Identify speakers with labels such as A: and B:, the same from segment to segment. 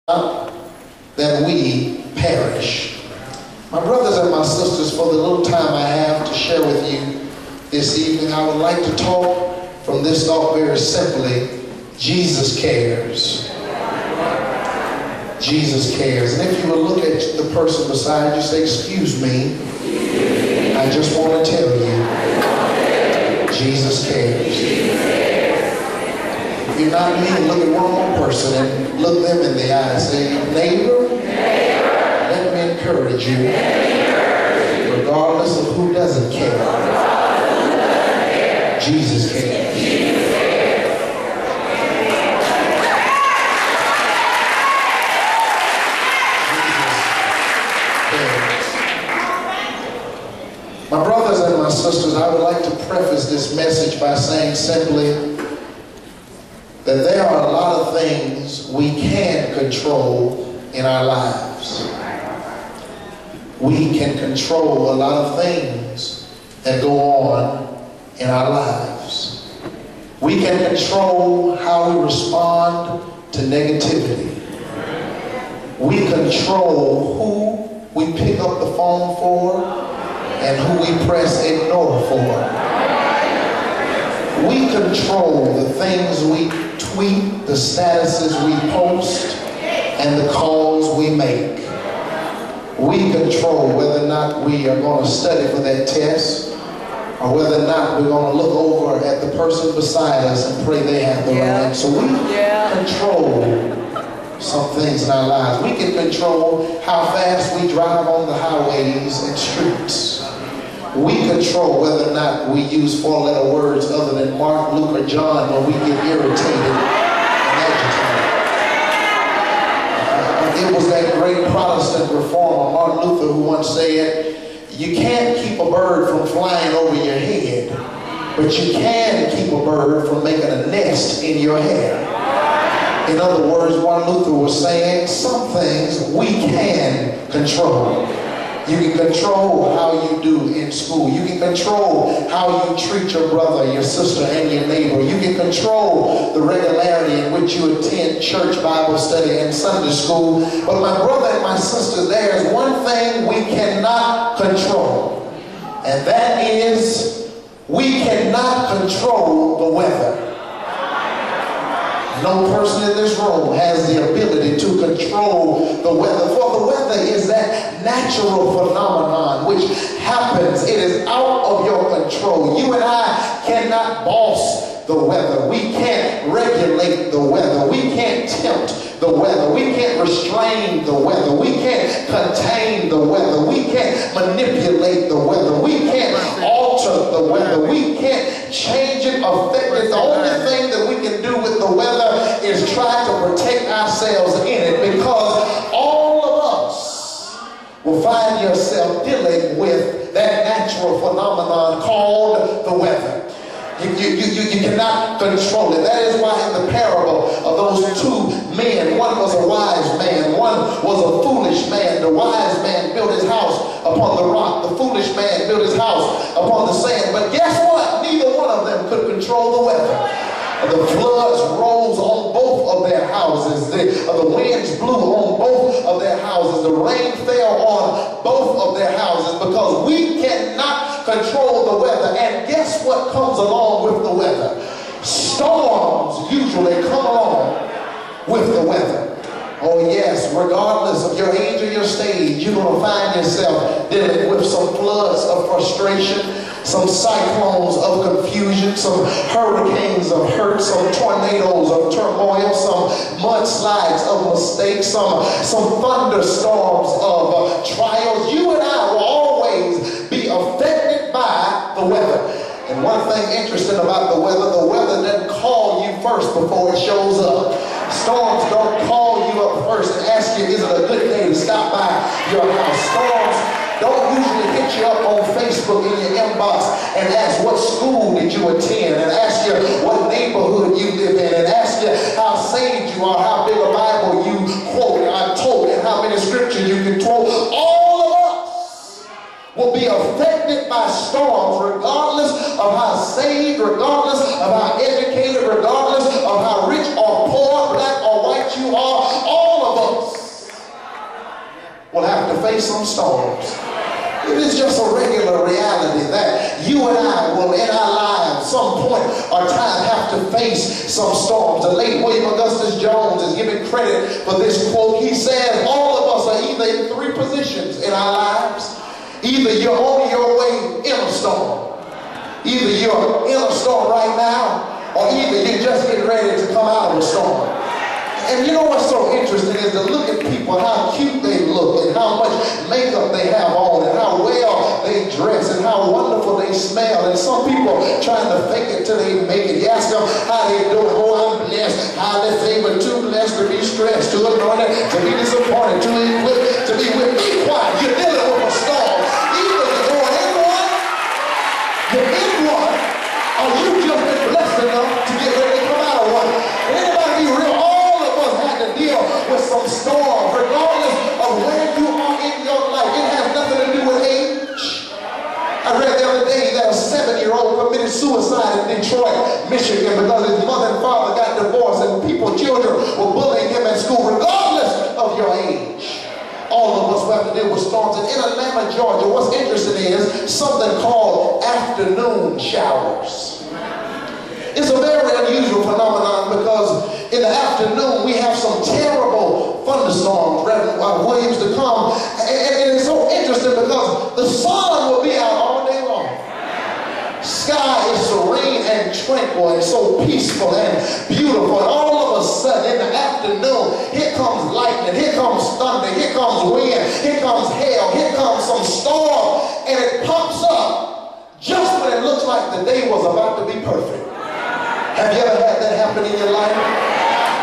A: that we perish. My brothers and my sisters, for the little time I have to share with you this evening, I would like to talk from this thought very simply: Jesus cares. Jesus cares. And if you will look at the person beside you, say, "Excuse me, I just want to tell you, Jesus cares." If you're not me, look at one more person and look them in the eye and say, "Neighbor, let me encourage you, regardless of who doesn't care, Jesus cares." My brothers and my sisters, I would like to preface this message by saying simply that there are a lot of things we can control in our lives. We can control a lot of things that go on in our lives. We can control how we respond to negativity. We control who we pick up the phone for and who we press ignore for. We control the things we tweet, the statuses we post, and the calls we make. We control whether or not we are going to study for that test, or whether or not we're going to look over at the person beside us and pray they have the right answer. So we control some things in our lives. We can control how fast we drive on the highways and streets. We control whether or not we use four-letter words other than Mark, Luke, or John when we get irritated and agitated. It was that great Protestant reformer, Martin Luther, who once said, "You can't keep a bird from flying over your head, but you can keep a bird from making a nest in your hair." In other words, Martin Luther was saying some things we can control. You can control how you do in school. You can control how you treat your brother, your sister, and your neighbor. You can control the regularity in which you attend church, Bible study, and Sunday school. But my brother and my sister, there's one thing we cannot control, and that is we cannot control the weather. No person in this room has the ability to control the weather. For the weather is that natural phenomenon which happens. It is out of your control. You and I cannot boss the weather. We can't regulate the weather. We can't tempt the weather. We can't restrain the weather. We can't contain the weather. We can't manipulate the weather. We can't alter the weather. We can't change it, affect it. The only thing that we can do with the weather is try to protect ourselves in it, because all of us will find yourself dealing with that natural phenomenon called the weather. You cannot control it. That is why in the parable of those two men, one was a wise man, one was a foolish man. The wise man built his house upon the rock. The foolish man built his house upon the sand. But guess what? Neither one of them could control the weather. The floods rose on both of their houses. The winds blew on both of their houses. The rain fell on both of their houses, because we cannot control the weather. And guess what comes along with the weather? Storms usually come along with the weather. Oh yes, regardless of your age or your stage, you're going to find yourself dealing with some floods of frustration, some cyclones of confusion, some hurricanes of hurt, some tornadoes of turmoil, some mudslides of mistakes, some thunderstorms of trials. You and I will always be affected by the weather. And one thing interesting about the weather doesn't call you first before it shows up. Storms don't call you up first and ask you, is it a good day to stop by your house? Storms don't usually hit you up on Facebook in your inbox and ask what school did you attend, and ask you what neighborhood you live in, and ask you how saved you are, how big a Bible you told, and how many scriptures you can quote. All of us will be affected by storms, regardless of how saved, regardless of how educated, regardless of how rich or poor, black or white you are. All of us will have to face some storms. It is just a regular reality that you and I will in our lives some point or time have to face some storms. The late William Augustus Jones is giving credit for this quote. He says all of us are either in three positions in our lives. Either you're on your way in a storm. Either you're in a storm right now, or either you're just getting ready to come out of a storm. And you know what's so interesting is to look at people, how cute they look and how much makeup they have on and how well they dress and how wonderful they smell. And some people trying to fake it till they make it. You ask them how they do. Oh, I'm blessed, highly favored, too blessed to be stressed, too anointed, to be disappointed, too equipped to be with. Be quiet. You're dealing with a storm. Either you're going in one, you're in one, or you've just been blessed enough to get ready to come out of one. And anybody be real? Deal with some storm, regardless of where you are in your life. It has nothing to do with age. I read the other day that a 7-year-old committed suicide in Detroit, Michigan, because his mother and father got divorced and children were bullying him at school, regardless of your age. All of us will have to deal with storms. And in Atlanta, Georgia, what's interesting is something called afternoon showers. It's a very unusual phenomenon because in the afternoon we have some terrible thunderstorms, Reginald Williams to come. And it's so interesting because the sun will be out all day long. Sky is serene and tranquil and so peaceful and beautiful. And all of a sudden in the afternoon, here comes lightning, here comes thunder, here comes wind, here comes hail, here comes some storm. And it pops up just when it looks like the day was about to be perfect. Have you ever had that happen in your life?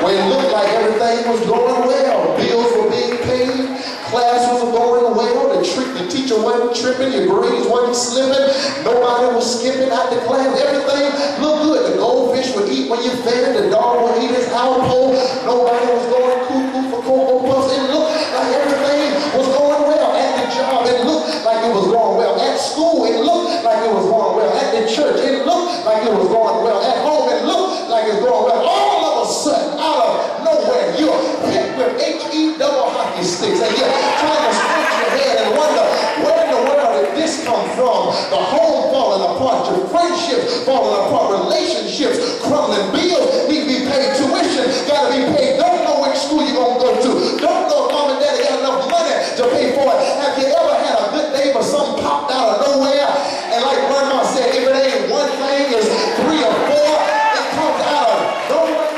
A: Where it looked like everything was going well. Bills were being paid. Classes were going well. The teacher wasn't tripping. Your grades wasn't slipping. Nobody was skipping out the class. Everything looked good. The goldfish would eat when you fed it. The dog would eat his owl pole. Nobody was going cuckoo for Cocoa Puffs. It looked like everything was going well. At the job, it looked like it was going well. At school, it looked like it was going well. At the church, it looked like it was going well. At home, it looked like it's going well. All of a sudden, out of nowhere, you're hit with HE double hockey sticks and you're trying to scratch your head and wonder where in the world did this come from? The home falling apart, your friendships falling apart, relationships crumbling, bills need to be paid, tuition got to be paid, don't know which school you're going to go to, don't know if mom and daddy got enough money to pay for it. Have you ever had a good day but something popped out of nowhere? And like Grandma said, if it ain't one thing, it's 3 or 4. It comes out of nowhere.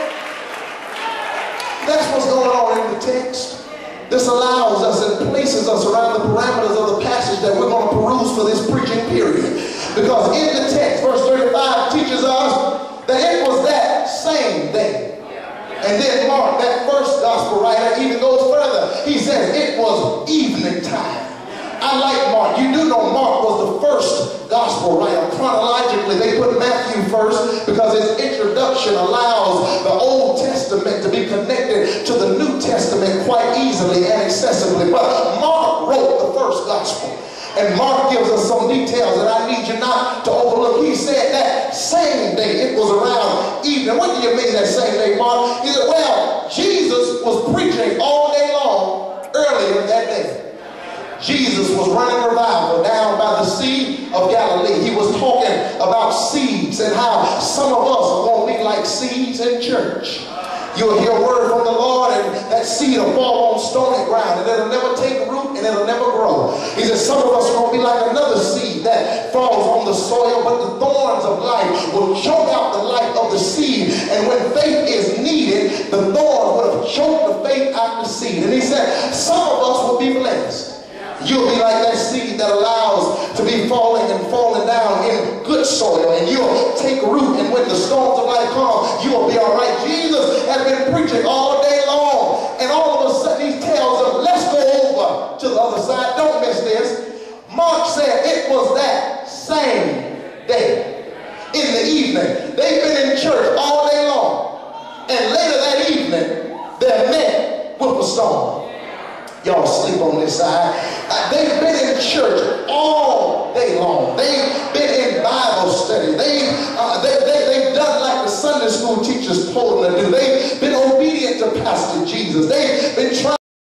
A: That's what's going on in the text. This allows us and places us around the parameters of the passage that we're going to peruse for this preaching period. Because in the text, verse 35 teaches us that it was that same day. And then Mark, that first gospel writer, even goes further. He says it was evening time. I like Mark. You do know Mark was the first gospel writer. Chronologically, they put Matthew first because his introduction allows the Old Testament to be connected to the New Testament quite easily and accessibly. But Mark wrote the first gospel. And Mark gives us some details that I need you not to overlook. He said that same day, it was around evening. What do you mean that same day, Mark? He said, well, Jesus was preaching all day long earlier that day. Jesus was running revival down by the Sea of Galilee. He was talking about seeds and how some of us are going to be like seeds in church. You'll hear a word from the Lord and that seed will fall on stony ground and it'll never take root and it'll never grow. He says some of us are going to be like another seed that falls on the soil, but the thorns of life will choke out the life of the seed. And when faith is needed, the thorns would have choked the faith out the seed. And he said some of us will be blessed. You'll be like that seed that allows to be falling and falling down in good soil, and you'll take root, and when the storms of life come, you'll be all right. Jesus has been preaching all day long, and all of a sudden he tells them, let's go over to the other side. Don't miss this. Mark said it was that same day in the evening. They've been in church all day long, and later that evening they're met with a storm. Y'all sleep on this side. They've been in church all day long. They've been in Bible study. They've done like the Sunday school teachers told them to do. They've been obedient to Pastor Jesus. They've been trying